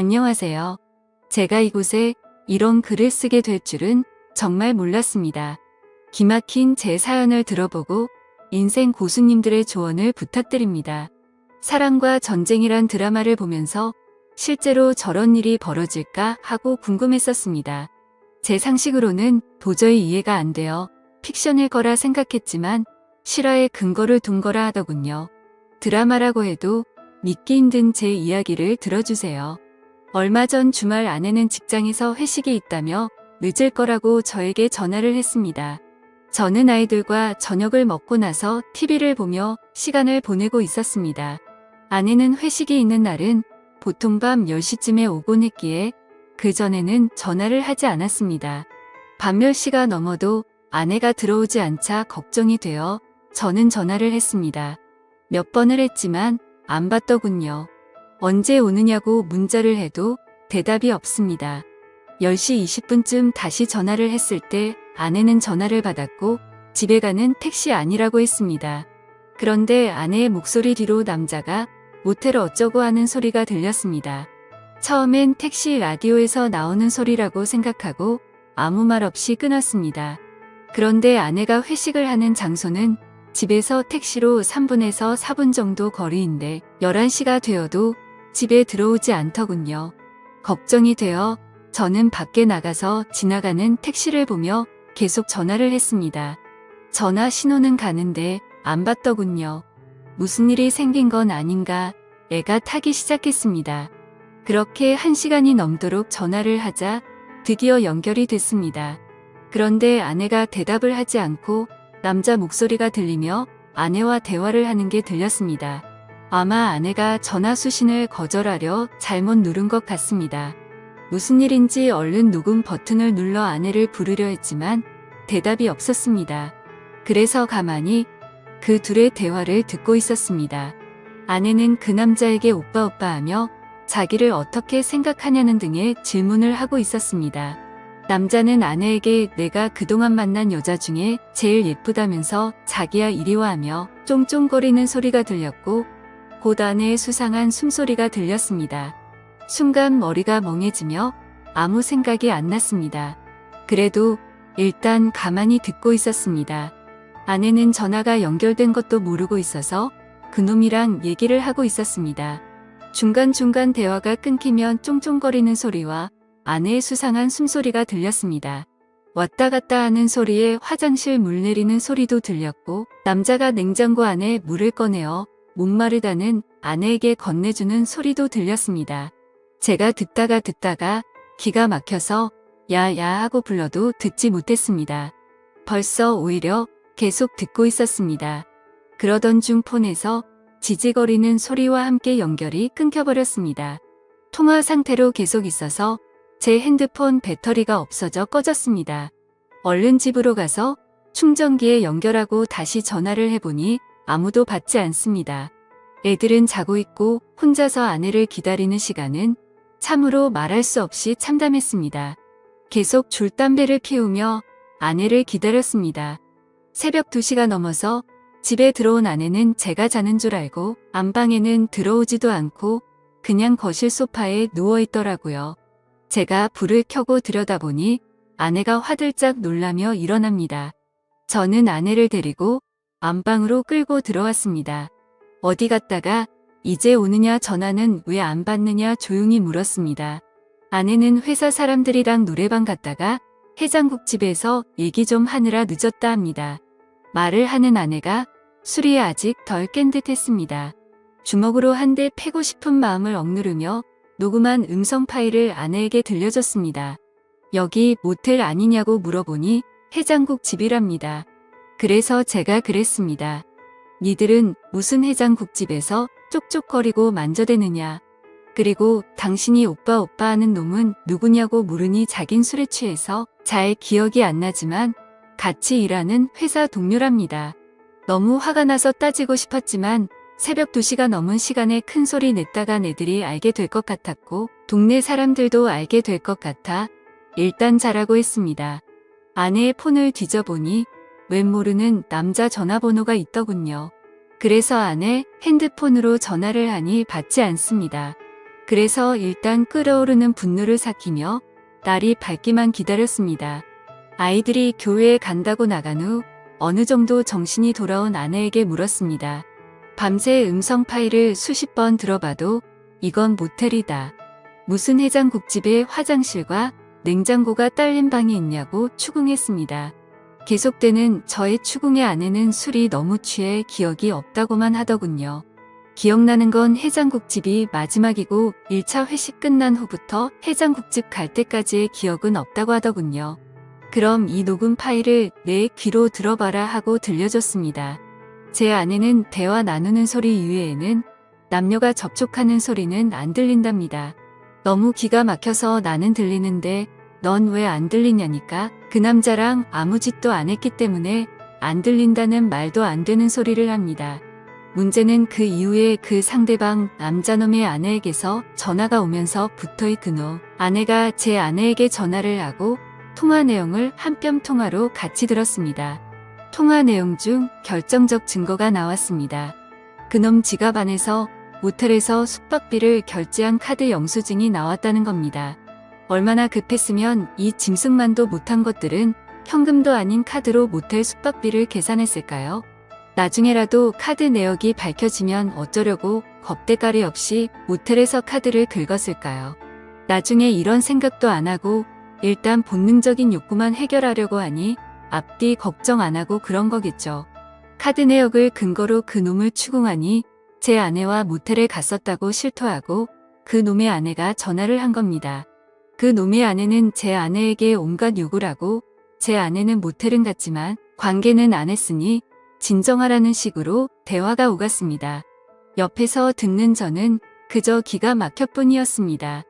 안녕하세요. 제가 이곳에 이런 글을 쓰게 될 줄은 정말 몰랐습니다. 기막힌 제 사연을 들어보고 인생 고수님들의 조언을 부탁드립니다. 사랑과 전쟁이란 드라마를 보면서 실제로 저런 일이 벌어질까 하고 궁금했었습니다. 제 상식으로는 도저히 이해가 안 되어 픽션일 거라 생각했지만 실화에 근거를 둔 거라 하더군요. 드라마라고 해도 믿기 힘든 제 이야기를 들어주세요. 얼마 전 주말 아내는 직장에서 회식이 있다며 늦을 거라고 저에게 전화를 했습니다. 저는 아이들과 저녁을 먹고 나서 TV를 보며 시간을 보내고 있었습니다. 아내는 회식이 있는 날은 보통 밤 10시쯤에 오곤 했기에 그전에는 전화를 하지 않았습니다. 밤 몇 시가 넘어도 아내가 들어오지 않자 걱정이 되어 저는 전화를 했습니다. 몇 번을 했지만 안 받더군요. 언제 오느냐고 문자를 해도 대답이 없습니다. 10시 20분쯤 다시 전화를 했을 때 아내는 전화를 받았고 집에 가는 택시 아니라고 했습니다. 그런데 아내의 목소리 뒤로 남자가 모텔 어쩌고 하는 소리가 들렸습니다. 처음엔 택시 라디오에서 나오는 소리라고 생각하고 아무 말 없이 끊었습니다. 그런데 아내가 회식을 하는 장소는 집에서 택시로 3분에서 4분 정도 거리인데 11시가 되어도 집에 들어오지 않더군요. 걱정이 되어 저는 밖에 나가서 지나가는 택시를 보며 계속 전화를 했습니다. 전화 신호는 가는데 안 받더군요. 무슨 일이 생긴 건 아닌가 애가 타기 시작했습니다. 그렇게 1시간이 넘도록 전화를 하자 드디어 연결이 됐습니다. 그런데 아내가 대답을 하지 않고 남자 목소리가 들리며 아내와 대화를 하는 게 들렸습니다. 아마 아내가 전화 수신을 거절하려 잘못 누른 것 같습니다. 무슨 일인지 얼른 녹음 버튼을 눌러 아내를 부르려 했지만 대답이 없었습니다. 그래서 가만히 그 둘의 대화를 듣고 있었습니다. 아내는 그 남자에게 오빠 하며 자기를 어떻게 생각하냐는 등의 질문을 하고 있었습니다. 남자는 아내에게 내가 그동안 만난 여자 중에 제일 예쁘다면서 자기야 이리 와 하며 쫑쫑거리는 소리가 들렸고 곧 아내의 수상한 숨소리가 들렸습니다. 순간 머리가 멍해지며 아무 생각이 안 났습니다. 그래도 일단 가만히 듣고 있었습니다. 아내는 전화가 연결된 것도 모르고 있어서 그놈이랑 얘기를 하고 있었습니다. 중간중간 대화가 끊기면 쫑쫑거리는 소리와 아내의 수상한 숨소리가 들렸습니다. 왔다 갔다 하는 소리에 화장실 물 내리는 소리도 들렸고 남자가 냉장고 안에 물을 꺼내어 목마르다는 아내에게 건네주는 소리도 들렸습니다. 제가 듣다가 기가 막혀서 야야 하고 불러도 듣지 못했습니다. 벌써 오히려 계속 듣고 있었습니다. 그러던 중 폰에서 지지거리는 소리와 함께 연결이 끊겨버렸습니다. 통화 상태로 계속 있어서 제 핸드폰 배터리가 없어져 꺼졌습니다. 얼른 집으로 가서 충전기에 연결하고 다시 전화를 해보니 아무도 받지 않습니다. 애들은 자고 있고 혼자서 아내를 기다리는 시간은 참으로 말할 수 없이 참담했습니다. 계속 줄담배를 피우며 아내를 기다렸습니다. 새벽 2시가 넘어서 집에 들어온 아내는 제가 자는 줄 알고 안방에는 들어오지도 않고 그냥 거실 소파에 누워있더라고요. 제가 불을 켜고 들여다보니 아내가 화들짝 놀라며 일어납니다. 저는 아내를 데리고 안방으로 끌고 들어왔습니다. 어디 갔다가 이제 오느냐 전화는 왜 안 받느냐 조용히 물었습니다. 아내는 회사 사람들이랑 노래방 갔다가 해장국집에서 얘기 좀 하느라 늦었다 합니다. 말을 하는 아내가 술이 아직 덜 깬 듯 했습니다. 주먹으로 한 대 패고 싶은 마음을 억누르며 녹음한 음성 파일을 아내에게 들려줬습니다. 여기 모텔 아니냐고 물어보니 해장국집이랍니다. 그래서 제가 그랬습니다. 니들은 무슨 해장국집에서 쪽쪽거리고 만져대느냐. 그리고 당신이 오빠 하는 놈은 누구냐고 물으니 자긴 술에 취해서 잘 기억이 안 나지만 같이 일하는 회사 동료랍니다. 너무 화가 나서 따지고 싶었지만 새벽 2시가 넘은 시간에 큰 소리 냈다간 애들이 알게 될 것 같았고 동네 사람들도 알게 될 것 같아 일단 자라고 했습니다. 아내의 폰을 뒤져보니 웬 모르는 남자 전화번호가 있더군요. 그래서 아내 핸드폰으로 전화를 하니 받지 않습니다. 그래서 일단 끓어오르는 분노를 삭히며 날이 밝기만 기다렸습니다. 아이들이 교회에 간다고 나간 후 어느 정도 정신이 돌아온 아내에게 물었습니다. 밤새 음성 파일을 수십 번 들어봐도 이건 모텔이다. 무슨 해장국집에 화장실과 냉장고가 딸린 방이 있냐고 추궁했습니다. 계속되는 저의 추궁에 아내는 술이 너무 취해 기억이 없다고만 하더군요. 기억나는 건 해장국집이 마지막이고 1차 회식 끝난 후부터 해장국집 갈 때까지의 기억은 없다고 하더군요. 그럼 이 녹음 파일을 내 귀로 들어봐라 하고 들려줬습니다. 제 아내는 대화 나누는 소리 이외에는 남녀가 접촉하는 소리는 안 들린답니다. 너무 기가 막혀서 나는 들리는데 넌 왜 안 들리냐니까 그 남자랑 아무 짓도 안 했기 때문에 안 들린다는 말도 안 되는 소리를 합니다. 문제는 그 이후에 그 상대방 남자놈의 아내에게서 전화가 오면서 붙어있던 후 아내가 제 아내에게 전화를 하고 통화 내용을 한 뼘 통화로 같이 들었습니다. 통화 내용 중 결정적 증거가 나왔습니다. 그놈 지갑 안에서 모텔에서 숙박비를 결제한 카드 영수증이 나왔다는 겁니다. 얼마나 급했으면 이 짐승만도 못한 것들은 현금도 아닌 카드로 모텔 숙박비를 계산했을까요? 나중에라도 카드 내역이 밝혀지면 어쩌려고 겁대가리 없이 모텔에서 카드를 긁었을까요? 나중에 이런 생각도 안 하고 일단 본능적인 욕구만 해결하려고 하니 앞뒤 걱정 안 하고 그런 거겠죠. 카드 내역을 근거로 그 놈을 추궁하니 제 아내와 모텔에 갔었다고 실토하고 그 놈의 아내가 전화를 한 겁니다. 그 놈의 아내는 제 아내에게 온갖 욕을 하고 제 아내는 모텔은 갔지만 관계는 안 했으니 진정하라는 식으로 대화가 오갔습니다. 옆에서 듣는 저는 그저 기가 막혔뿐이었습니다.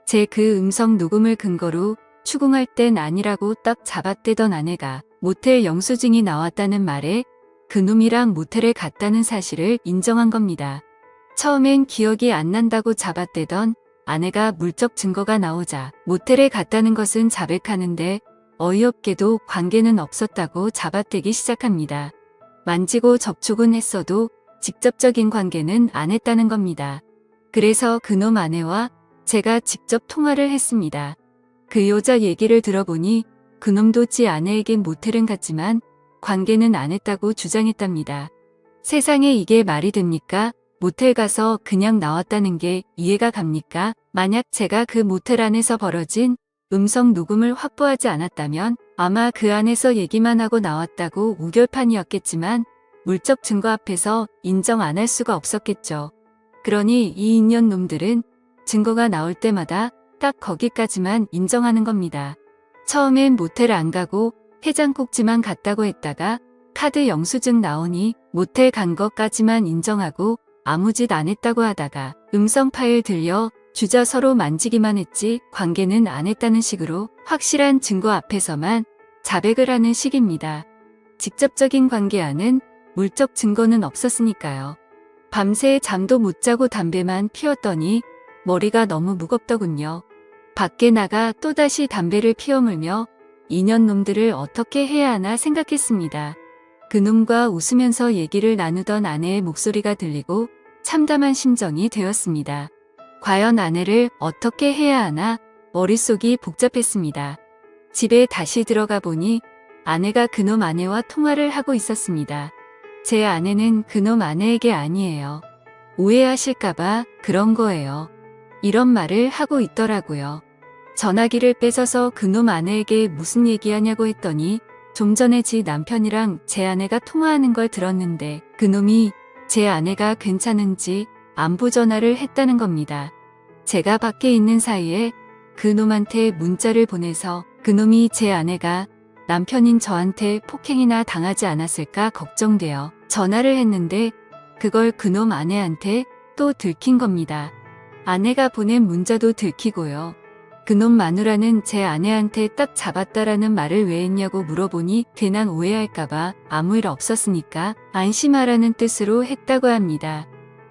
제 그 음성 녹음을 근거로 추궁할 땐 아니라고 딱 잡아떼던 아내가 모텔 영수증이 나왔다는 말에 그놈이랑 모텔에 갔다는 사실을 인정한 겁니다. 처음엔 기억이 안 난다고 잡아떼던 아내가 물적 증거가 나오자 모텔에 갔다는 것은 자백하는데 어이없게도 관계는 없었다고 잡아떼기 시작합니다. 만지고 접촉은 했어도 직접적인 관계는 안 했다는 겁니다. 그래서 그놈 아내와 제가 직접 통화를 했습니다. 그 여자 얘기를 들어보니 그놈도 지 아내에겐 모텔은 갔지만 관계는 안 했다고 주장했답니다. 세상에 이게 말이 됩니까? 모텔 가서 그냥 나왔다는 게 이해가 갑니까? 만약 제가 그 모텔 안에서 벌어진 음성 녹음을 확보하지 않았다면 아마 그 안에서 얘기만 하고 나왔다고 우결판이었겠지만 물적 증거 앞에서 인정 안 할 수가 없었겠죠. 그러니 이 인연 놈들은 증거가 나올 때마다 딱 거기까지만 인정하는 겁니다. 처음엔 모텔 안 가고 해장국집만 갔다고 했다가 카드 영수증 나오니 모텔 간 것까지만 인정하고 아무 짓 안 했다고 하다가 음성 파일 들려 주자 서로 만지기만 했지 관계는 안 했다는 식으로 확실한 증거 앞에서만 자백을 하는 식입니다. 직접적인 관계와는 물적 증거는 없었으니까요. 밤새 잠도 못 자고 담배만 피웠더니 머리가 너무 무겁더군요. 밖에 나가 또다시 담배를 피워 물며 인연놈들을 어떻게 해야 하나 생각했습니다. 그놈과 웃으면서 얘기를 나누던 아내의 목소리가 들리고 참담한 심정이 되었습니다. 과연 아내를 어떻게 해야 하나 머릿속이 복잡했습니다. 집에 다시 들어가 보니 아내가 그놈 아내와 통화를 하고 있었습니다. 제 아내는 그놈 아내에게 아니에요. 오해하실까봐 그런 거예요. 이런 말을 하고 있더라고요. 전화기를 뺏어서 그놈 아내에게 무슨 얘기하냐고 했더니 좀 전에 지 남편이랑 제 아내가 통화하는 걸 들었는데 그놈이 제 아내가 괜찮은지 안부 전화를 했다는 겁니다. 제가 밖에 있는 사이에 그놈한테 문자를 보내서 그놈이 제 아내가 남편인 저한테 폭행이나 당하지 않았을까 걱정되어 전화를 했는데 그걸 그놈 아내한테 또 들킨 겁니다. 아내가 보낸 문자도 들키고요. 그놈 마누라는 제 아내한테 딱 잡았다라는 말을 왜 했냐고 물어보니 괜한 오해할까봐 아무 일 없었으니까 안심하라는 뜻으로 했다고 합니다.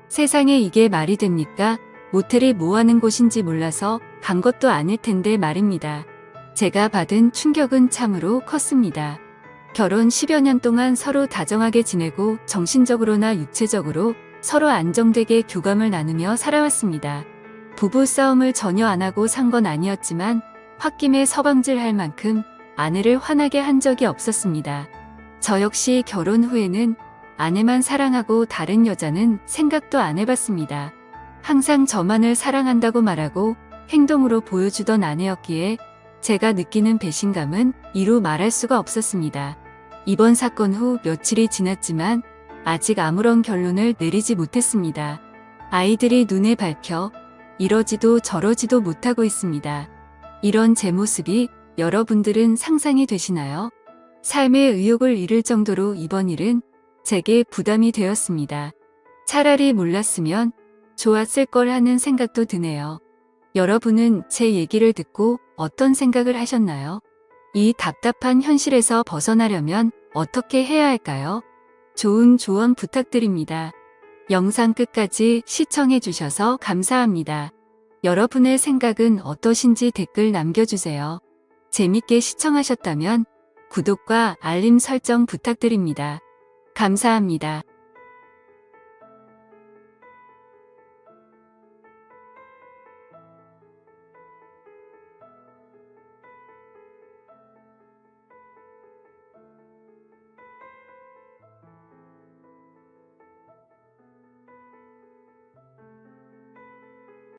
세상에 이게 말이 됩니까? 모텔이 뭐 하는 곳인지 몰라서 간 것도 아닐 텐데 말입니다. 제가 받은 충격은 참으로 컸습니다. 결혼 10여 년 동안 서로 다정하게 지내고 정신적으로나 육체적으로 서로 안정되게 교감을 나누며 살아왔습니다. 부부싸움을 전혀 안 하고 산 건 아니었지만 홧김에 서방질 할 만큼 아내를 화나게 한 적이 없었습니다. 저 역시 결혼 후에는 아내만 사랑하고 다른 여자는 생각도 안 해봤습니다. 항상 저만을 사랑한다고 말하고 행동으로 보여주던 아내였기에 제가 느끼는 배신감은 이루 말할 수가 없었습니다. 이번 사건 후 며칠이 지났지만 아직 아무런 결론을 내리지 못했습니다. 아이들이 눈에 밟혀 이러지도 저러지도 못하고 있습니다. 이런 제 모습이 여러분들은 상상이 되시나요? 삶의 의욕을 잃을 정도로 이번 일은 제게 부담이 되었습니다. 차라리 몰랐으면 좋았을 걸 하는 생각도 드네요. 여러분은 제 얘기를 듣고 어떤 생각을 하셨나요? 이 답답한 현실에서 벗어나려면 어떻게 해야 할까요? 좋은 조언 부탁드립니다. 영상 끝까지 시청해 주셔서 감사합니다. 여러분의 생각은 어떠신지 댓글 남겨주세요. 재밌게 시청하셨다면 구독과 알림 설정 부탁드립니다. 감사합니다.